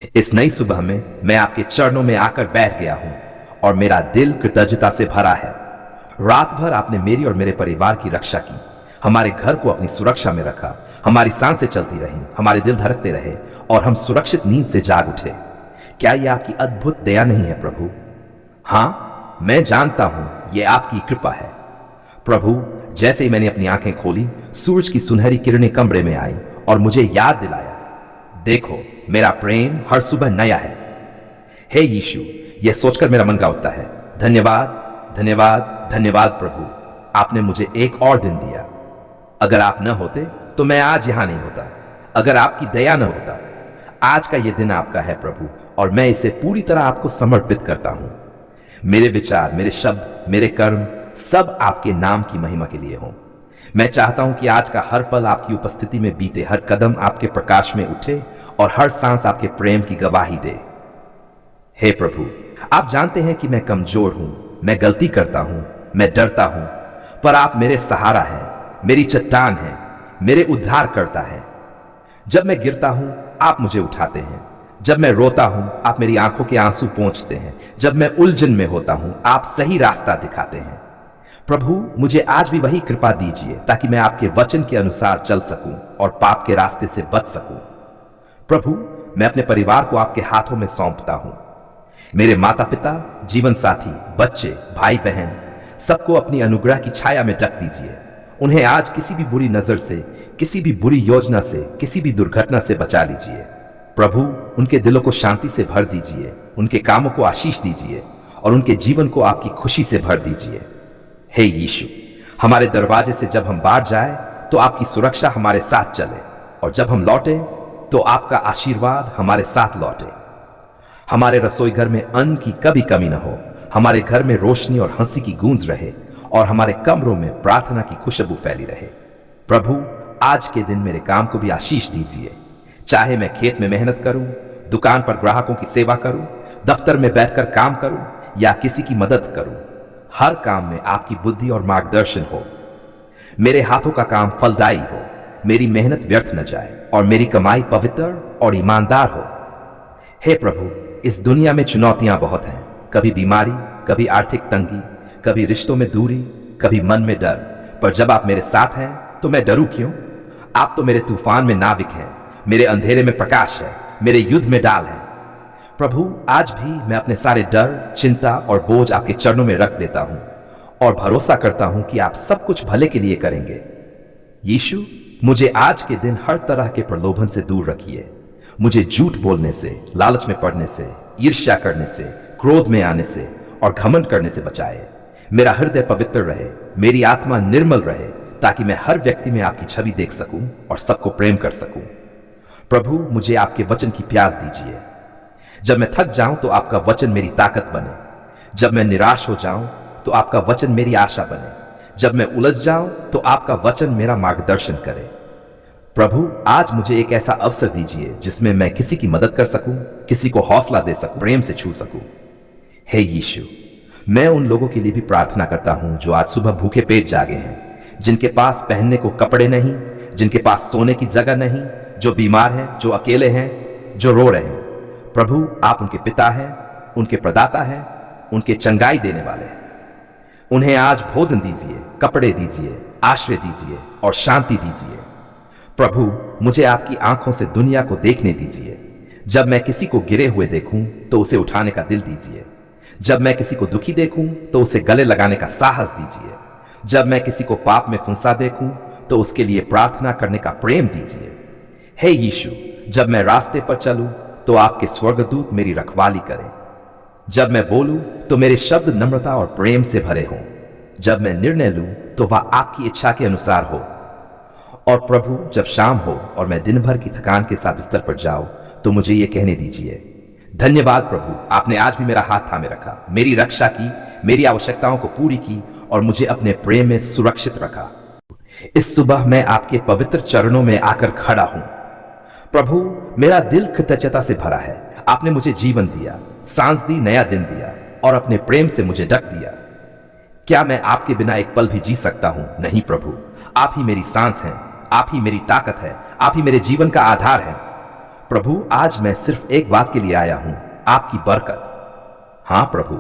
इस नई सुबह में मैं आपके चरणों में आकर बैठ गया हूं और मेरा दिल कृतज्ञता से भरा है। रात भर आपने मेरी और मेरे परिवार की रक्षा की, हमारे घर को अपनी सुरक्षा में रखा, हमारी सांसें चलती रहीं, हमारे दिल धड़कते रहे और हम सुरक्षित नींद से जाग उठे। क्या यह आपकी अद्भुत दया नहीं है प्रभु? हाँ, मैं जानता हूं यह आपकी कृपा है प्रभु। जैसे ही मैंने अपनी आंखें खोली, सूरज की सुनहरी किरणें कमरे में आई और मुझे याद दिलाया, देखो मेरा प्रेम हर सुबह नया है। हे यीशु, यह सोचकर मेरा मन गाता है, धन्यवाद धन्यवाद धन्यवाद प्रभु, आपने मुझे एक और दिन दिया। अगर आप न होते तो मैं आज यहां नहीं होता। अगर आपकी दया न होता, आज का यह दिन आपका है प्रभु, और मैं इसे पूरी तरह आपको समर्पित करता हूं। मेरे विचार, मेरे शब्द, मेरे कर्म सब आपके नाम की महिमा के लिए हों। मैं चाहता हूं कि आज का हर पल आपकी उपस्थिति में बीते, हर कदम आपके प्रकाश में उठे और हर सांस आपके प्रेम की गवाही दे। हे प्रभु, आप जानते हैं कि मैं कमजोर हूं, मैं गलती करता हूं, मैं डरता हूं, पर आप मेरे सहारा हैं, मेरी चट्टान हैं, मेरे उद्धार करता है। जब मैं गिरता हूं, आप मुझे उठाते हैं। जब मैं रोता हूं, आप मेरी आंखों के आंसू पोंछते हैं। जब मैं उलझन में होता हूं, आप सही रास्ता दिखाते हैं। प्रभु, मुझे आज भी वही कृपा दीजिए ताकि मैं आपके वचन के अनुसार चल सकूं और पाप के रास्ते से बच सकूं। प्रभु, मैं अपने परिवार को आपके हाथों में सौंपता हूं। मेरे माता पिता, जीवन साथी, बच्चे, भाई बहन, सबको अपनी अनुग्रह की छाया में ढक दीजिए। उन्हें आज किसी भी बुरी नजर से, किसी भी बुरी योजना से, किसी भी दुर्घटना से बचा लीजिए। प्रभु, उनके दिलों को शांति से भर दीजिए, उनके कामों को आशीष दीजिए और उनके जीवन को आपकी खुशी से भर दीजिए। हे यीशु, हमारे दरवाजे से जब हम बाहर जाए तो आपकी सुरक्षा हमारे साथ चले, और जब हम लौटे तो आपका आशीर्वाद हमारे साथ लौटे। हमारे रसोई घर में अन्न की कभी कमी न हो, हमारे घर में रोशनी और हंसी की गूंज रहे और हमारे कमरों में प्रार्थना की खुशबू फैली रहे। प्रभु, आज के दिन मेरे काम को भी आशीष दीजिए। चाहे मैं खेत में मेहनत करूं, दुकान पर ग्राहकों की सेवा करूं, दफ्तर में बैठकर काम करूं या किसी की मदद करूं, हर काम में आपकी बुद्धि और मार्गदर्शन हो। मेरे हाथों का काम फलदायी हो, मेरी मेहनत व्यर्थ न जाए और मेरी कमाई पवित्र और ईमानदार हो। हे प्रभु, इस दुनिया में चुनौतियां बहुत हैं, कभी बीमारी, कभी आर्थिक तंगी, कभी रिश्तों में दूरी, कभी मन में डर, पर जब आप मेरे साथ हैं तो मैं डरूं क्यों? आप तो मेरे तूफान में नाविक हैं, मेरे अंधेरे में प्रकाश है, मेरे युद्ध में ढाल है। प्रभु, आज भी मैं अपने सारे डर, चिंता और बोझ आपके चरणों में रख देता हूं और भरोसा करता हूं कि आप सब कुछ भले के लिए करेंगे। यीशु, मुझे आज के दिन हर तरह के प्रलोभन से दूर रखिए। मुझे झूठ बोलने से, लालच में पड़ने से, ईर्ष्या करने से, क्रोध में आने से और घमंड करने से बचाए। मेरा हृदय पवित्र रहे, मेरी आत्मा निर्मल रहे, ताकि मैं हर व्यक्ति में आपकी छवि देख सकूं और सबको प्रेम कर सकूं। प्रभु, मुझे आपके वचन की प्यास दीजिए। जब मैं थक जाऊं तो आपका वचन मेरी ताकत बने। जब मैं निराश हो जाऊं तो आपका वचन मेरी आशा बने। जब मैं उलझ जाऊं तो आपका वचन मेरा मार्गदर्शन करे। प्रभु, आज मुझे एक ऐसा अवसर दीजिए जिसमें मैं किसी की मदद कर सकूं, किसी को हौसला दे सकूं, प्रेम से छू सकूं। हे यीशु, मैं उन लोगों के लिए भी प्रार्थना करता हूं जो आज सुबह भूखे पेट जागे हैं, जिनके पास पहनने को कपड़े नहीं, जिनके पास सोने की जगह नहीं, जो बीमार हैं, जो अकेले हैं, जो रो रहे हैं। प्रभु, आप उनके पिता हैं, उनके प्रदाता हैं, उनके चंगाई देने वाले हैं। उन्हें आज भोजन दीजिए, कपड़े दीजिए, आश्रय दीजिए और शांति दीजिए। प्रभु, मुझे आपकी आंखों से दुनिया को देखने दीजिए। जब मैं किसी को गिरे हुए देखूं तो उसे उठाने का दिल दीजिए। जब मैं किसी को दुखी देखूं तो उसे गले लगाने का साहस दीजिए। जब मैं किसी को पाप में फंसा देखूं तो उसके लिए प्रार्थना करने का प्रेम दीजिए। हे यीशु, जब मैं रास्ते पर चलूं तो आपके स्वर्गदूत मेरी रखवाली करें। जब मैं बोलूं तो मेरे शब्द नम्रता और प्रेम से भरे हों। जब मैं निर्णय लूं तो वह आपकी इच्छा के अनुसार हो। और प्रभु, जब शाम हो और मैं दिन भर की थकान के साथ बिस्तर पर जाऊं तो मुझे ये कहने दीजिए, धन्यवाद प्रभु, आपने आज भी मेरा हाथ थामे रखा, मेरी रक्षा की, मेरी आवश्यकताओं को पूरी की और मुझे अपने प्रेम में सुरक्षित रखा। इस सुबह मैं आपके पवित्र चरणों में आकर खड़ा हूं। प्रभु, मेरा दिल कृतज्ञता से भरा है। आपने मुझे जीवन दिया, सांस दी, नया दिन दिया और अपने प्रेम से मुझे ढक दिया। क्या मैं आपके बिना एक पल भी जी सकता हूं? नहीं प्रभु, आप ही मेरी सांस हैं, आप ही मेरी ताकत है, आप ही मेरे जीवन का आधार है। प्रभु आज मैं सिर्फ एक बात के लिए आया हूं, आपकी बरकत। हां प्रभु,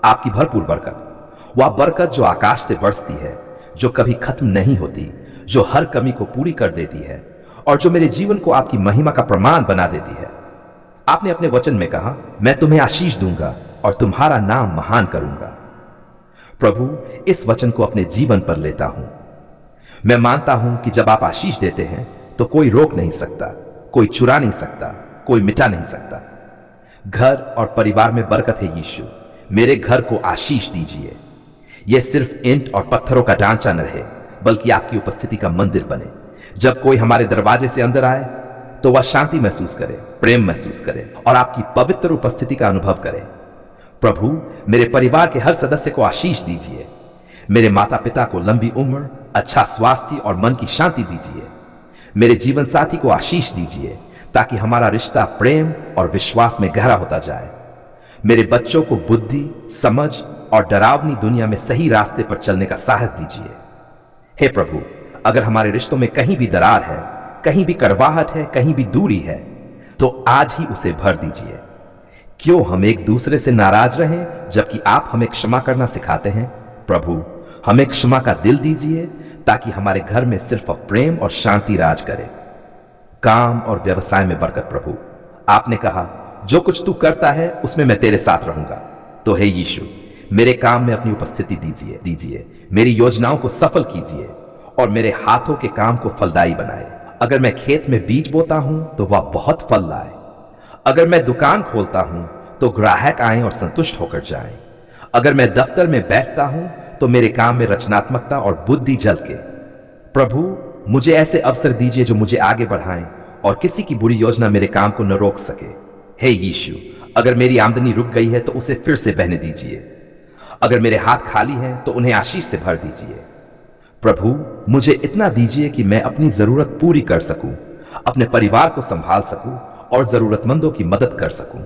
आपकी भरपूर बरकत, वह बरकत जो आकाश से बरसती है, जो कभी खत्म नहीं होती, जो हर कमी को पूरी कर देती है और जो मेरे जीवन को आपकी महिमा का प्रमाण बना देती है। आपने अपने वचन में कहा, मैं तुम्हें आशीष दूंगा और तुम्हारा नाम महान करूंगा। प्रभु, इस वचन को अपने जीवन पर लेता हूं। मैं मानता हूं कि जब आप आशीष देते हैं तो कोई रोक नहीं सकता, कोई चुरा नहीं सकता, कोई मिटा नहीं सकता। घर और परिवार में बरकत है यीशु, मेरे घर को आशीष दीजिए। यह सिर्फ ईंट और पत्थरों का ढांचा न रहे, बल्कि आपकी उपस्थिति का मंदिर बने। जब कोई हमारे दरवाजे से अंदर आए तो वह शांति महसूस करे, प्रेम महसूस करे और आपकी पवित्र उपस्थिति का अनुभव करे। प्रभु, मेरे परिवार के हर सदस्य को आशीष दीजिए। मेरे माता पिता को लंबी उम्र, अच्छा स्वास्थ्य और मन की शांति दीजिए। मेरे जीवन साथी को आशीष दीजिए ताकि हमारा रिश्ता प्रेम और विश्वास में गहरा होता जाए। मेरे बच्चों को बुद्धि, समझ और डरावनी दुनिया में सही रास्ते पर चलने का साहस दीजिए। हे प्रभु, अगर हमारे रिश्तों में कहीं भी दरार है, कहीं भी कड़वाहट है, कहीं भी दूरी है, तो आज ही उसे भर दीजिए। क्यों हम एक दूसरे से नाराज रहें जबकि आप हमें क्षमा करना सिखाते हैं। प्रभु, हमें क्षमा का दिल दीजिए ताकि हमारे घर में सिर्फ प्रेम और शांति राज करे। काम और व्यवसाय में बरकत। प्रभु, आपने कहा, जो कुछ तू करता है उसमें मैं तेरे साथ रहूंगा। तो हे यीशु, मेरे काम में अपनी उपस्थिति दीजिए। मेरी योजनाओं को सफल कीजिए और मेरे हाथों के काम को फलदायी बनाए। अगर मैं खेत में बीज बोता हूं तो वह बहुत फल लाए। अगर मैं दुकान खोलता हूं तो ग्राहक आएं और संतुष्ट होकर जाएं। अगर मैं दफ्तर में बैठता हूं तो मेरे काम में रचनात्मकता और बुद्धि झलके। प्रभु, मुझे ऐसे अवसर दीजिए जो मुझे आगे बढ़ाएं और किसी की बुरी योजना मेरे काम को न रोक सके। हे यीशु, अगर मेरी आमदनी रुक गई है तो उसे फिर से बहने दीजिए। अगर मेरे हाथ खाली हैं तो उन्हें आशीष से भर दीजिए। प्रभु, मुझे इतना दीजिए कि मैं अपनी जरूरत पूरी कर सकूं, अपने परिवार को संभाल सकूं और जरूरतमंदों की मदद कर सकूं।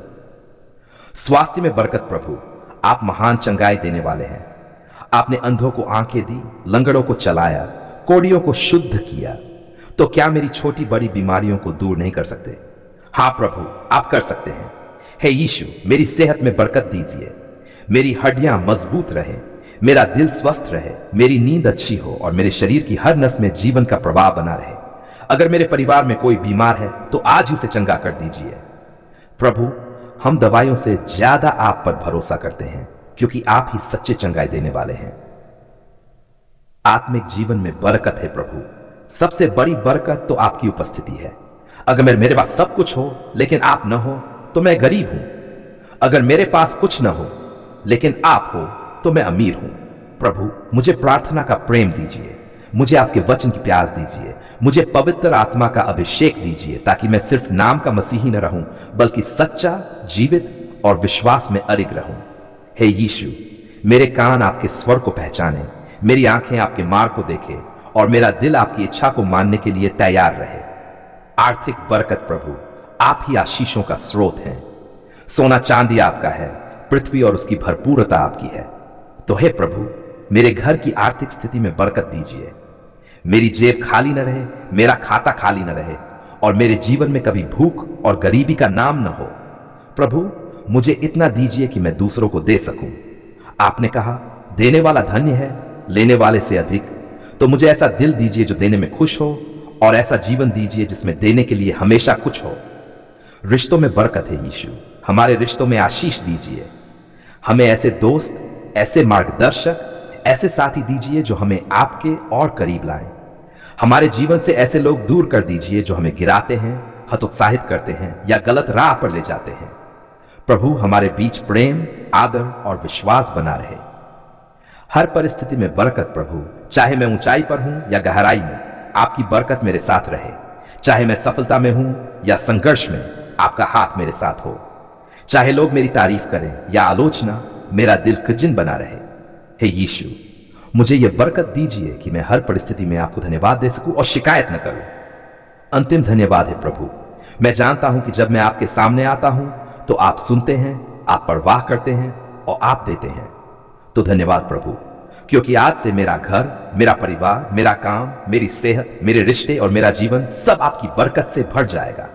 स्वास्थ्य में बरकत। प्रभु, आप महान चंगाई देने वाले हैं। आपने अंधों को आंखें दी, लंगड़ों को चलाया, कोढ़ियों को शुद्ध किया। तो क्या मेरी छोटी बड़ी बीमारियों को दूर नहीं कर सकते? हां प्रभु, आप कर सकते हैं। हे यीशु, मेरी सेहत में बरकत दीजिए। मेरी हड्डियां मजबूत रहे, मेरा दिल स्वस्थ रहे, मेरी नींद अच्छी हो और मेरे शरीर की हर नस में जीवन का प्रवाह बना रहे। अगर मेरे परिवार में कोई बीमार है तो आज ही उसे चंगा कर दीजिए। प्रभु, हम दवाइयों से ज्यादा आप पर भरोसा करते हैं क्योंकि आप ही सच्चे चंगाई देने वाले हैं। आत्मिक जीवन में बरकत है। प्रभु, सबसे बड़ी बरकत तो आपकी उपस्थिति है। अगर मेरे पास सब कुछ हो लेकिन आप न हो तो मैं गरीब हूं। अगर मेरे पास कुछ न हो लेकिन आप हो तो मैं अमीर हूं। प्रभु, मुझे प्रार्थना का प्रेम दीजिए, मुझे आपके वचन की प्यास दीजिए, मुझे पवित्र आत्मा का अभिषेक दीजिए ताकि मैं सिर्फ नाम का मसीही न रहूं बल्कि सच्चा, जीवित और विश्वास में अडिग रहूं। हे यीशु, मेरे कान आपके स्वर को पहचाने, मेरी आंखें आपके मार्ग को देखें और मेरा दिल आपकी इच्छा को मानने के लिए तैयार रहे। आर्थिक बरकत। प्रभु, आप ही आशीषों का स्रोत हैं। सोना चांदी आपका है, पृथ्वी और उसकी भरपूरता आपकी है। तो हे प्रभु, मेरे घर की आर्थिक स्थिति में बरकत दीजिए। मेरी जेब खाली न रहे, मेरा खाता खाली न रहे और मेरे जीवन में कभी भूख और गरीबी का नाम न हो। प्रभु, मुझे इतना दीजिए कि मैं दूसरों को दे सकूं। आपने कहा, देने वाला धन्य है, लेने वाले से अधिक। तो मुझे ऐसा दिल दीजिए जो देने में खुश हो और ऐसा जीवन दीजिए जिसमें देने के लिए हमेशा कुछ हो। रिश्तों में बरकत है यीशु, हमारे रिश्तों में आशीष दीजिए। हमें ऐसे दोस्त, ऐसे मार्गदर्शक, ऐसे साथी दीजिए जो हमें आपके और करीब लाएं। हमारे जीवन से ऐसे लोग दूर कर दीजिए जो हमें गिराते हैं, हतोत्साहित करते हैं या गलत राह पर ले जाते हैं। प्रभु, हमारे बीच प्रेम, आदर और विश्वास बना रहे। हर परिस्थिति में बरकत। प्रभु, चाहे मैं ऊंचाई पर हूं या गहराई में, आपकी बरकत मेरे साथ रहे। चाहे मैं सफलता में हूं या संघर्ष में, आपका हाथ मेरे साथ हो। चाहे लोग मेरी तारीफ करें या आलोचना, मेरा दिल खजिन बना रहे। हे यीशु, मुझे यह बरकत दीजिए कि मैं हर परिस्थिति में आपको धन्यवाद दे सकूं और शिकायत न करूं। अंतिम धन्यवाद है प्रभु, मैं जानता हूं कि जब मैं आपके सामने आता हूं तो आप सुनते हैं, आप परवाह करते हैं और आप देते हैं। तो धन्यवाद प्रभु, क्योंकि आज से मेरा घर, मेरा परिवार, मेरा काम, मेरी सेहत, मेरे रिश्ते और मेरा जीवन सब आपकी बरकत से भर जाएगा।